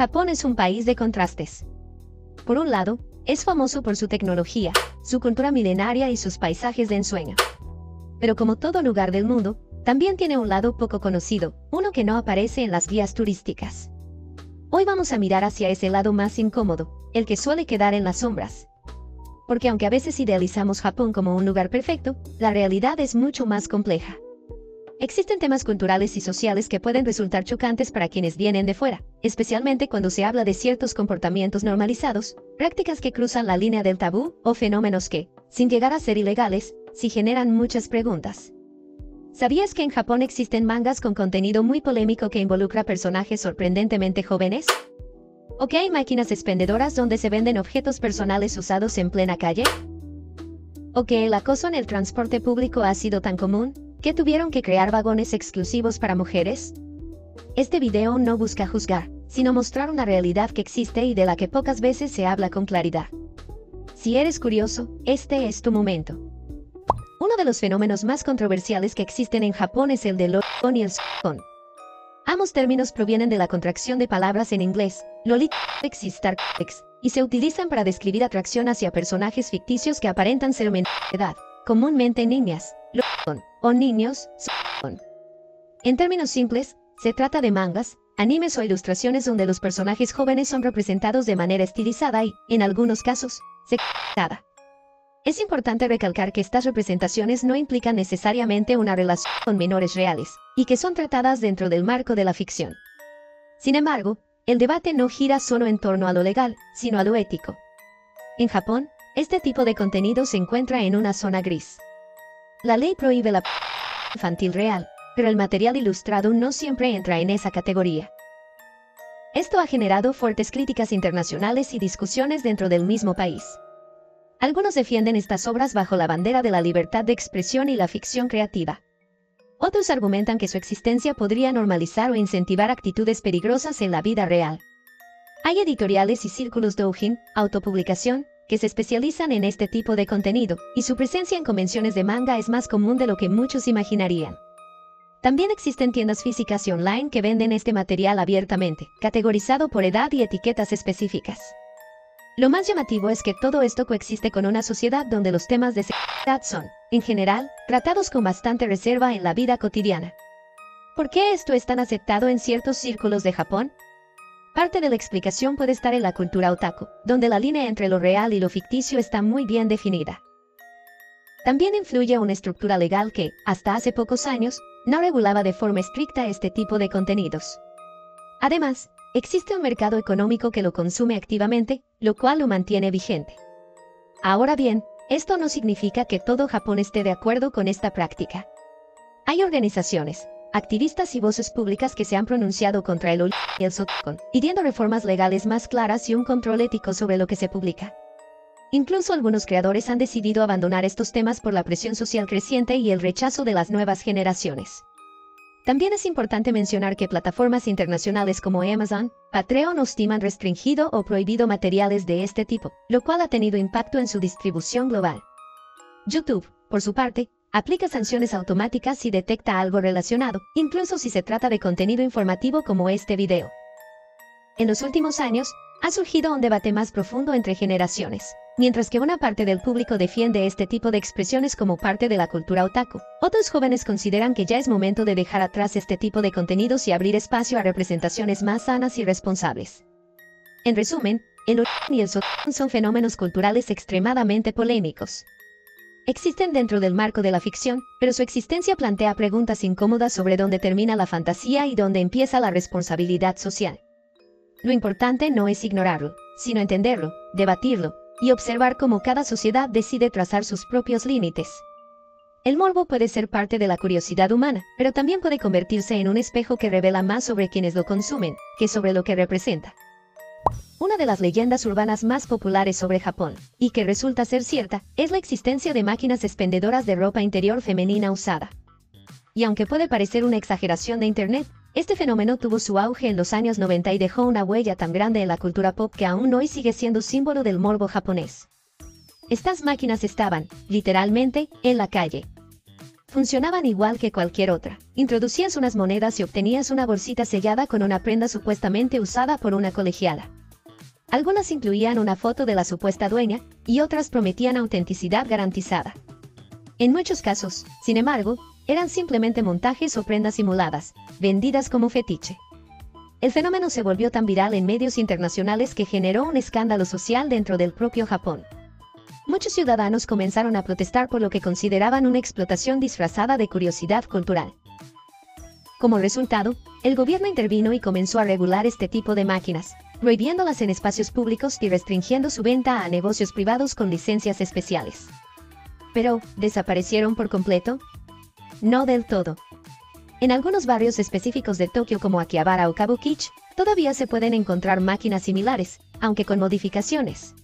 Japón es un país de contrastes. Por un lado, es famoso por su tecnología, su cultura milenaria y sus paisajes de ensueño. Pero como todo lugar del mundo, también tiene un lado poco conocido, uno que no aparece en las guías turísticas. Hoy vamos a mirar hacia ese lado más incómodo, el que suele quedar en las sombras. Porque aunque a veces idealizamos Japón como un lugar perfecto, la realidad es mucho más compleja. Existen temas culturales y sociales que pueden resultar chocantes para quienes vienen de fuera, especialmente cuando se habla de ciertos comportamientos normalizados, prácticas que cruzan la línea del tabú o fenómenos que, sin llegar a ser ilegales, sí generan muchas preguntas. ¿Sabías que en Japón existen mangas con contenido muy polémico que involucra personajes sorprendentemente jóvenes? ¿O que hay máquinas expendedoras donde se venden objetos personales usados en plena calle? ¿O que el acoso en el transporte público ha sido tan común que tuvieron que crear vagones exclusivos para mujeres? Este video no busca juzgar, sino mostrar una realidad que existe y de la que pocas veces se habla con claridad. Si eres curioso, este es tu momento. Uno de los fenómenos más controversiales que existen en Japón es el de lolicon y el sucon. Ambos términos provienen de la contracción de palabras en inglés, lolitex y startex, y se utilizan para describir atracción hacia personajes ficticios que aparentan ser menores de edad, comúnmente niñas, lolicon, o niños, sucon. En términos simples, se trata de mangas, animes o ilustraciones donde los personajes jóvenes son representados de manera estilizada y, en algunos casos, sexualizada. Es importante recalcar que estas representaciones no implican necesariamente una relación con menores reales, y que son tratadas dentro del marco de la ficción. Sin embargo, el debate no gira solo en torno a lo legal, sino a lo ético. En Japón, este tipo de contenido se encuentra en una zona gris. La ley prohíbe la infantil real, pero el material ilustrado no siempre entra en esa categoría. Esto ha generado fuertes críticas internacionales y discusiones dentro del mismo país. Algunos defienden estas obras bajo la bandera de la libertad de expresión y la ficción creativa. Otros argumentan que su existencia podría normalizar o incentivar actitudes peligrosas en la vida real. Hay editoriales y círculos doujin, autopublicación, que se especializan en este tipo de contenido, y su presencia en convenciones de manga es más común de lo que muchos imaginarían. También existen tiendas físicas y online que venden este material abiertamente, categorizado por edad y etiquetas específicas. Lo más llamativo es que todo esto coexiste con una sociedad donde los temas de sexualidad son, en general, tratados con bastante reserva en la vida cotidiana. ¿Por qué esto es tan aceptado en ciertos círculos de Japón? Parte de la explicación puede estar en la cultura otaku, donde la línea entre lo real y lo ficticio está muy bien definida. También influye una estructura legal que, hasta hace pocos años, no regulaba de forma estricta este tipo de contenidos. Además, existe un mercado económico que lo consume activamente, lo cual lo mantiene vigente. Ahora bien, esto no significa que todo Japón esté de acuerdo con esta práctica. Hay organizaciones, activistas y voces públicas que se han pronunciado contra el otaku y el shoujo, pidiendo reformas legales más claras y un control ético sobre lo que se publica. Incluso algunos creadores han decidido abandonar estos temas por la presión social creciente y el rechazo de las nuevas generaciones. También es importante mencionar que plataformas internacionales como Amazon, Patreon o Steam han restringido o prohibido materiales de este tipo, lo cual ha tenido impacto en su distribución global. YouTube, por su parte, aplica sanciones automáticas si detecta algo relacionado, incluso si se trata de contenido informativo como este video. En los últimos años, ha surgido un debate más profundo entre generaciones. Mientras que una parte del público defiende este tipo de expresiones como parte de la cultura otaku, otros jóvenes consideran que ya es momento de dejar atrás este tipo de contenidos y abrir espacio a representaciones más sanas y responsables. En resumen, el otaku y el shoujo son fenómenos culturales extremadamente polémicos. Existen dentro del marco de la ficción, pero su existencia plantea preguntas incómodas sobre dónde termina la fantasía y dónde empieza la responsabilidad social. Lo importante no es ignorarlo, sino entenderlo, debatirlo, y observar cómo cada sociedad decide trazar sus propios límites. El morbo puede ser parte de la curiosidad humana, pero también puede convertirse en un espejo que revela más sobre quienes lo consumen, que sobre lo que representa. Una de las leyendas urbanas más populares sobre Japón, y que resulta ser cierta, es la existencia de máquinas expendedoras de ropa interior femenina usada. Y aunque puede parecer una exageración de Internet, este fenómeno tuvo su auge en los años 90 y dejó una huella tan grande en la cultura pop que aún hoy sigue siendo símbolo del morbo japonés. Estas máquinas estaban, literalmente, en la calle. funcionaban igual que cualquier otra. Introducías unas monedas y obtenías una bolsita sellada con una prenda supuestamente usada por una colegiala. Algunas incluían una foto de la supuesta dueña y otras prometían autenticidad garantizada. En muchos casos, sin embargo, eran simplemente montajes o prendas simuladas, vendidas como fetiche. El fenómeno se volvió tan viral en medios internacionales que generó un escándalo social dentro del propio Japón. Muchos ciudadanos comenzaron a protestar por lo que consideraban una explotación disfrazada de curiosidad cultural. Como resultado, el gobierno intervino y comenzó a regular este tipo de máquinas, prohibiéndolas en espacios públicos y restringiendo su venta a negocios privados con licencias especiales. Pero, ¿desaparecieron por completo? No del todo. En algunos barrios específicos de Tokio como Akihabara o Kabukicho, todavía se pueden encontrar máquinas similares, aunque con modificaciones.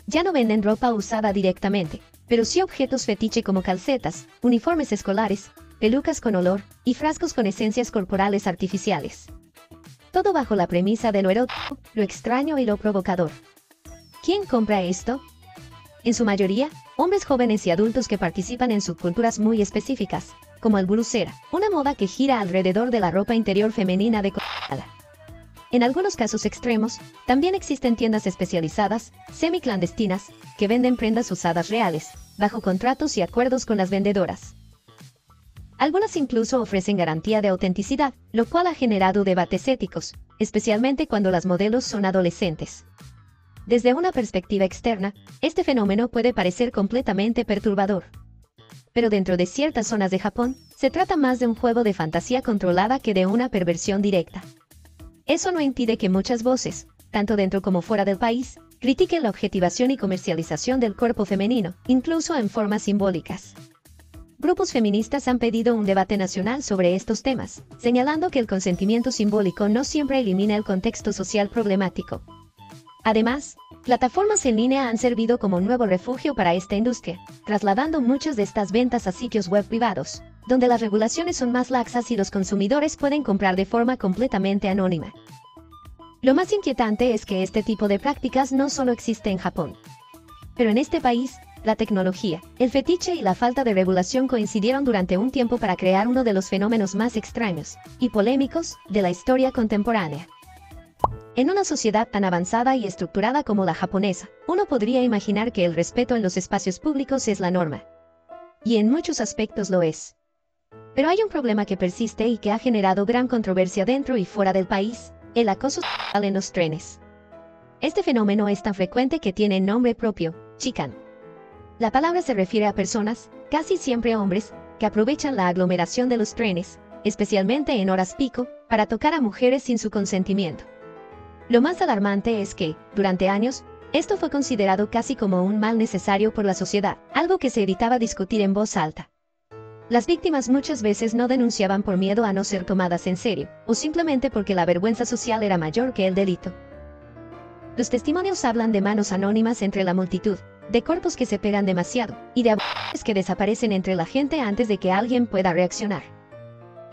Ya no venden ropa usada directamente, pero sí objetos fetiche como calcetas, uniformes escolares, pelucas con olor y frascos con esencias corporales artificiales. Todo bajo la premisa de lo erótico, lo extraño y lo provocador. ¿Quién compra esto? En su mayoría, hombres jóvenes y adultos que participan en subculturas muy específicas, como el burusera, una moda que gira alrededor de la ropa interior femenina de colegiala. En algunos casos extremos, también existen tiendas especializadas, semi-clandestinas, que venden prendas usadas reales, bajo contratos y acuerdos con las vendedoras. Algunas incluso ofrecen garantía de autenticidad, lo cual ha generado debates éticos, especialmente cuando las modelos son adolescentes. Desde una perspectiva externa, este fenómeno puede parecer completamente perturbador. Pero dentro de ciertas zonas de Japón, se trata más de un juego de fantasía controlada que de una perversión directa. Eso no impide que muchas voces, tanto dentro como fuera del país, critiquen la objetivación y comercialización del cuerpo femenino, incluso en formas simbólicas. Grupos feministas han pedido un debate nacional sobre estos temas, señalando que el consentimiento simbólico no siempre elimina el contexto social problemático. Además, plataformas en línea han servido como un nuevo refugio para esta industria, trasladando muchas de estas ventas a sitios web privados, donde las regulaciones son más laxas y los consumidores pueden comprar de forma completamente anónima. Lo más inquietante es que este tipo de prácticas no solo existe en Japón. Pero en este país, la tecnología, el fetiche y la falta de regulación coincidieron durante un tiempo para crear uno de los fenómenos más extraños y polémicos de la historia contemporánea. En una sociedad tan avanzada y estructurada como la japonesa, uno podría imaginar que el respeto en los espacios públicos es la norma. Y en muchos aspectos lo es. Pero hay un problema que persiste y que ha generado gran controversia dentro y fuera del país: el acoso sexual en los trenes. Este fenómeno es tan frecuente que tiene nombre propio: chikan. La palabra se refiere a personas, casi siempre hombres, que aprovechan la aglomeración de los trenes, especialmente en horas pico, para tocar a mujeres sin su consentimiento. Lo más alarmante es que, durante años, esto fue considerado casi como un mal necesario por la sociedad, algo que se evitaba discutir en voz alta. Las víctimas muchas veces no denunciaban por miedo a no ser tomadas en serio, o simplemente porque la vergüenza social era mayor que el delito. Los testimonios hablan de manos anónimas entre la multitud, de cuerpos que se pegan demasiado, y de abusos que desaparecen entre la gente antes de que alguien pueda reaccionar.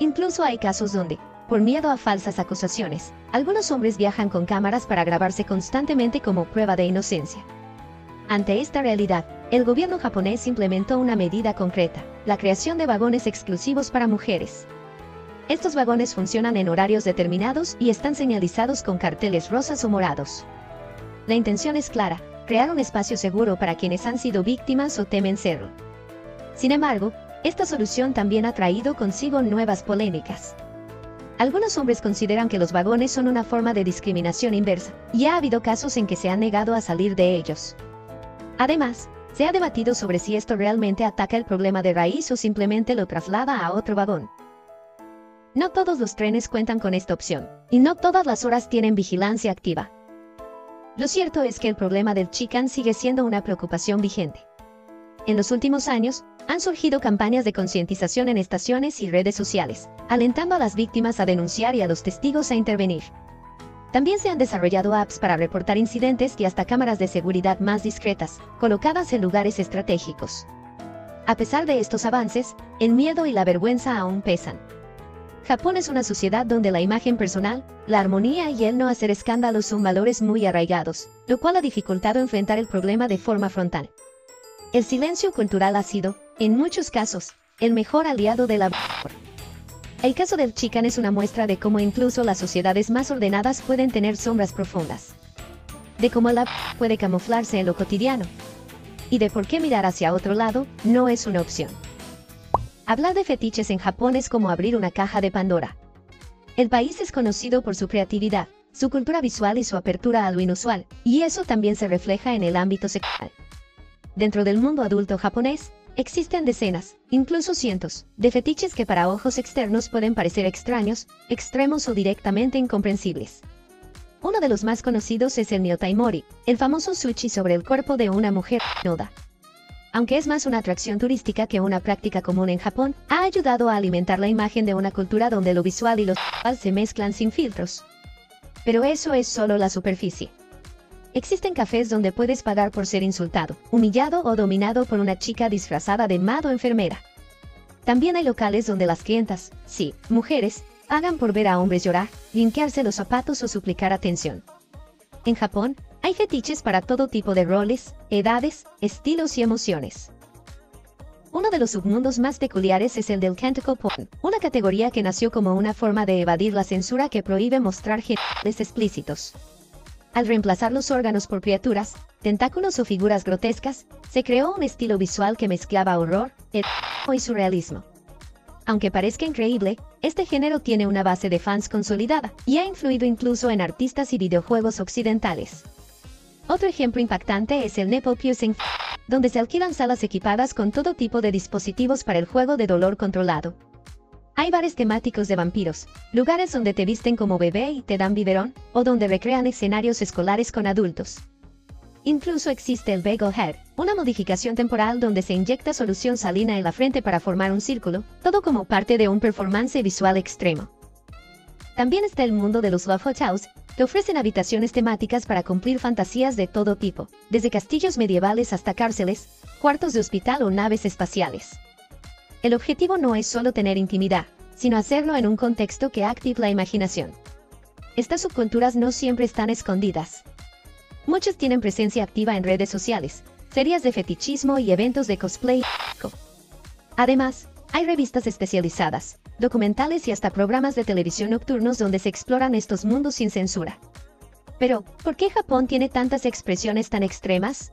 Incluso hay casos donde, por miedo a falsas acusaciones, algunos hombres viajan con cámaras para grabarse constantemente como prueba de inocencia. Ante esta realidad, el gobierno japonés implementó una medida concreta: la creación de vagones exclusivos para mujeres. Estos vagones funcionan en horarios determinados y están señalizados con carteles rosas o morados. La intención es clara: crear un espacio seguro para quienes han sido víctimas o temen serlo. Sin embargo, esta solución también ha traído consigo nuevas polémicas. Algunos hombres consideran que los vagones son una forma de discriminación inversa, y ha habido casos en que se han negado a salir de ellos. Además, se ha debatido sobre si esto realmente ataca el problema de raíz o simplemente lo traslada a otro vagón. No todos los trenes cuentan con esta opción, y no todas las horas tienen vigilancia activa. Lo cierto es que el problema del chikan sigue siendo una preocupación vigente. En los últimos años, han surgido campañas de concientización en estaciones y redes sociales, alentando a las víctimas a denunciar y a los testigos a intervenir. También se han desarrollado apps para reportar incidentes y hasta cámaras de seguridad más discretas, colocadas en lugares estratégicos. A pesar de estos avances, el miedo y la vergüenza aún pesan. Japón es una sociedad donde la imagen personal, la armonía y el no hacer escándalos son valores muy arraigados, lo cual ha dificultado enfrentar el problema de forma frontal. El silencio cultural ha sido, en muchos casos, el mejor aliado de la. El caso del Chikan es una muestra de cómo incluso las sociedades más ordenadas pueden tener sombras profundas. De cómo la puede camuflarse en lo cotidiano. Y de por qué mirar hacia otro lado no es una opción. Hablar de fetiches en Japón es como abrir una caja de Pandora. El país es conocido por su creatividad, su cultura visual y su apertura a lo inusual, y eso también se refleja en el ámbito sexual. Dentro del mundo adulto japonés, existen decenas, incluso cientos, de fetiches que para ojos externos pueden parecer extraños, extremos o directamente incomprensibles. Uno de los más conocidos es el Nyotaimori, el famoso sushi sobre el cuerpo de una mujer desnuda. Aunque es más una atracción turística que una práctica común en Japón, ha ayudado a alimentar la imagen de una cultura donde lo visual y lo sexual se mezclan sin filtros. Pero eso es solo la superficie. Existen cafés donde puedes pagar por ser insultado, humillado o dominado por una chica disfrazada de maid o enfermera. También hay locales donde las clientas, sí, mujeres, pagan por ver a hombres llorar, limpiarse los zapatos o suplicar atención. En Japón, hay fetiches para todo tipo de roles, edades, estilos y emociones. Uno de los submundos más peculiares es el del tentacle porn, una categoría que nació como una forma de evadir la censura que prohíbe mostrar genitales explícitos. Al reemplazar los órganos por criaturas, tentáculos o figuras grotescas, se creó un estilo visual que mezclaba horror, erotismo y surrealismo. Aunque parezca increíble, este género tiene una base de fans consolidada y ha influido incluso en artistas y videojuegos occidentales. Otro ejemplo impactante es el nipple piercing, donde se alquilan salas equipadas con todo tipo de dispositivos para el juego de dolor controlado. Hay bares temáticos de vampiros, lugares donde te visten como bebé y te dan biberón, o donde recrean escenarios escolares con adultos. Incluso existe el bagel head, una modificación temporal donde se inyecta solución salina en la frente para formar un círculo, todo como parte de un performance visual extremo. También está el mundo de los love hotels, que ofrecen habitaciones temáticas para cumplir fantasías de todo tipo, desde castillos medievales hasta cárceles, cuartos de hospital o naves espaciales. El objetivo no es solo tener intimidad, sino hacerlo en un contexto que active la imaginación. Estas subculturas no siempre están escondidas. Muchas tienen presencia activa en redes sociales, ferias de fetichismo y eventos de cosplay. Además, hay revistas especializadas, documentales y hasta programas de televisión nocturnos donde se exploran estos mundos sin censura. Pero, ¿por qué Japón tiene tantas expresiones tan extremas?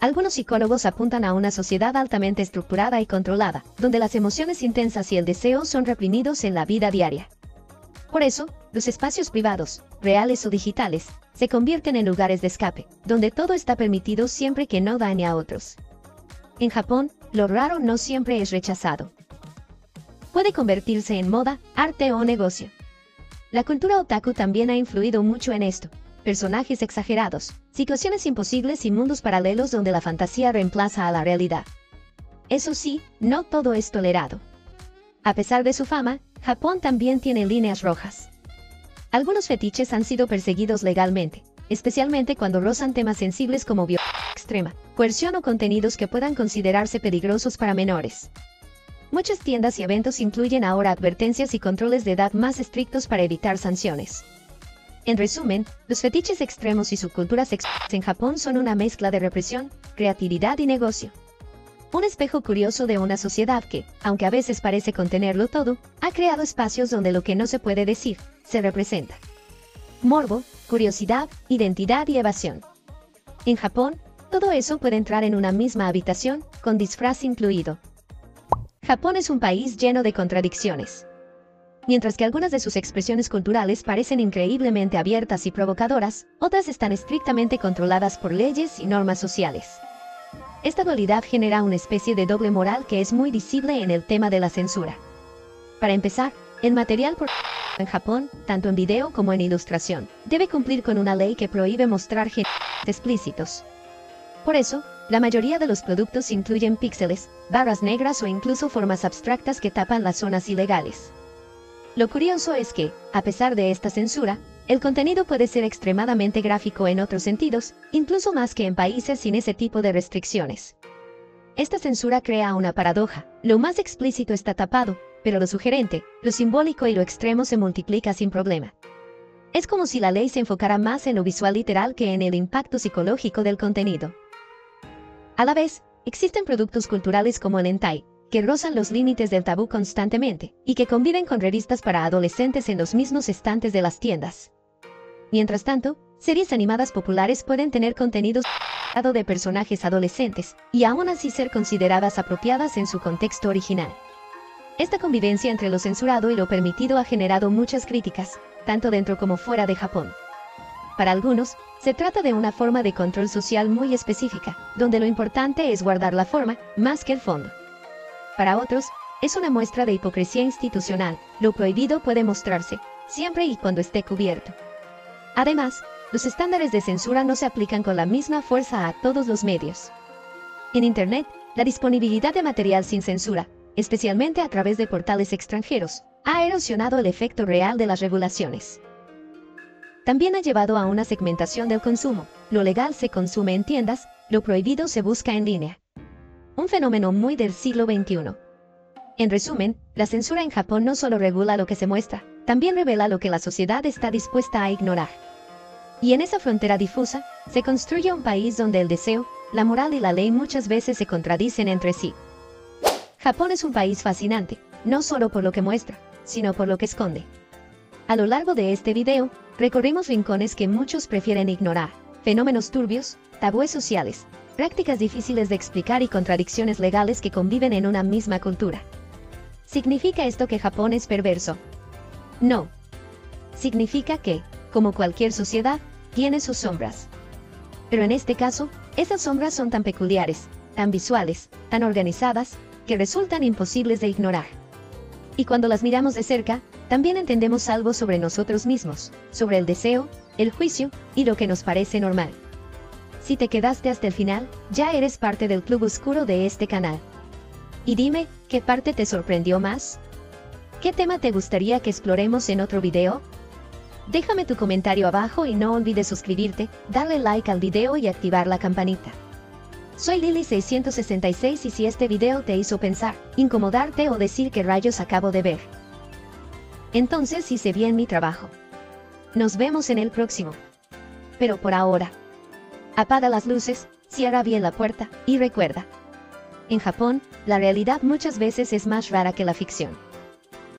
Algunos psicólogos apuntan a una sociedad altamente estructurada y controlada, donde las emociones intensas y el deseo son reprimidos en la vida diaria. Por eso, los espacios privados, reales o digitales, se convierten en lugares de escape, donde todo está permitido siempre que no dañe a otros. En Japón, lo raro no siempre es rechazado. Puede convertirse en moda, arte o negocio. La cultura otaku también ha influido mucho en esto. Personajes exagerados, situaciones imposibles y mundos paralelos donde la fantasía reemplaza a la realidad. Eso sí, no todo es tolerado. A pesar de su fama, Japón también tiene líneas rojas. Algunos fetiches han sido perseguidos legalmente, especialmente cuando rozan temas sensibles como violencia extrema, coerción o contenidos que puedan considerarse peligrosos para menores. Muchas tiendas y eventos incluyen ahora advertencias y controles de edad más estrictos para evitar sanciones. En resumen, los fetiches extremos y subculturas sexuales en Japón son una mezcla de represión, creatividad y negocio. Un espejo curioso de una sociedad que, aunque a veces parece contenerlo todo, ha creado espacios donde lo que no se puede decir, se representa. Morbo, curiosidad, identidad y evasión. En Japón, todo eso puede entrar en una misma habitación, con disfraz incluido. Japón es un país lleno de contradicciones. Mientras que algunas de sus expresiones culturales parecen increíblemente abiertas y provocadoras, otras están estrictamente controladas por leyes y normas sociales. Esta dualidad genera una especie de doble moral que es muy visible en el tema de la censura. Para empezar, el material en Japón, tanto en video como en ilustración, debe cumplir con una ley que prohíbe mostrar genitales explícitos. Por eso, la mayoría de los productos incluyen píxeles, barras negras o incluso formas abstractas que tapan las zonas ilegales. Lo curioso es que, a pesar de esta censura, el contenido puede ser extremadamente gráfico en otros sentidos, incluso más que en países sin ese tipo de restricciones. Esta censura crea una paradoja: lo más explícito está tapado, pero lo sugerente, lo simbólico y lo extremo se multiplica sin problema. Es como si la ley se enfocara más en lo visual literal que en el impacto psicológico del contenido. A la vez, existen productos culturales como el hentai, que rozan los límites del tabú constantemente y que conviven con revistas para adolescentes en los mismos estantes de las tiendas. Mientras tanto, series animadas populares pueden tener contenidos de personajes adolescentes y aún así ser consideradas apropiadas en su contexto original. Esta convivencia entre lo censurado y lo permitido ha generado muchas críticas, tanto dentro como fuera de Japón. Para algunos, se trata de una forma de control social muy específica, donde lo importante es guardar la forma, más que el fondo. Para otros, es una muestra de hipocresía institucional. Lo prohibido puede mostrarse, siempre y cuando esté cubierto. Además, los estándares de censura no se aplican con la misma fuerza a todos los medios. En Internet, la disponibilidad de material sin censura, especialmente a través de portales extranjeros, ha erosionado el efecto real de las regulaciones. También ha llevado a una segmentación del consumo. Lo legal se consume en tiendas, lo prohibido se busca en línea. Un fenómeno muy del siglo XXI. En resumen, la censura en Japón no solo regula lo que se muestra, también revela lo que la sociedad está dispuesta a ignorar. Y en esa frontera difusa, se construye un país donde el deseo, la moral y la ley muchas veces se contradicen entre sí. Japón es un país fascinante, no solo por lo que muestra, sino por lo que esconde. A lo largo de este video, recorrimos rincones que muchos prefieren ignorar, fenómenos turbios, tabúes sociales, prácticas difíciles de explicar y contradicciones legales que conviven en una misma cultura. ¿Significa esto que Japón es perverso? No. Significa que, como cualquier sociedad, tiene sus sombras. Pero en este caso, esas sombras son tan peculiares, tan visuales, tan organizadas, que resultan imposibles de ignorar. Y cuando las miramos de cerca, también entendemos algo sobre nosotros mismos, sobre el deseo, el juicio y lo que nos parece normal. Si te quedaste hasta el final, ya eres parte del club oscuro de este canal. Y dime, ¿qué parte te sorprendió más? ¿Qué tema te gustaría que exploremos en otro video? Déjame tu comentario abajo y no olvides suscribirte, darle like al video y activar la campanita. Soy Lily666 y si este video te hizo pensar, incomodarte o decir qué rayos acabo de ver, entonces hice bien mi trabajo. Nos vemos en el próximo. Pero por ahora, apaga las luces, cierra bien la puerta y recuerda, en Japón, la realidad muchas veces es más rara que la ficción.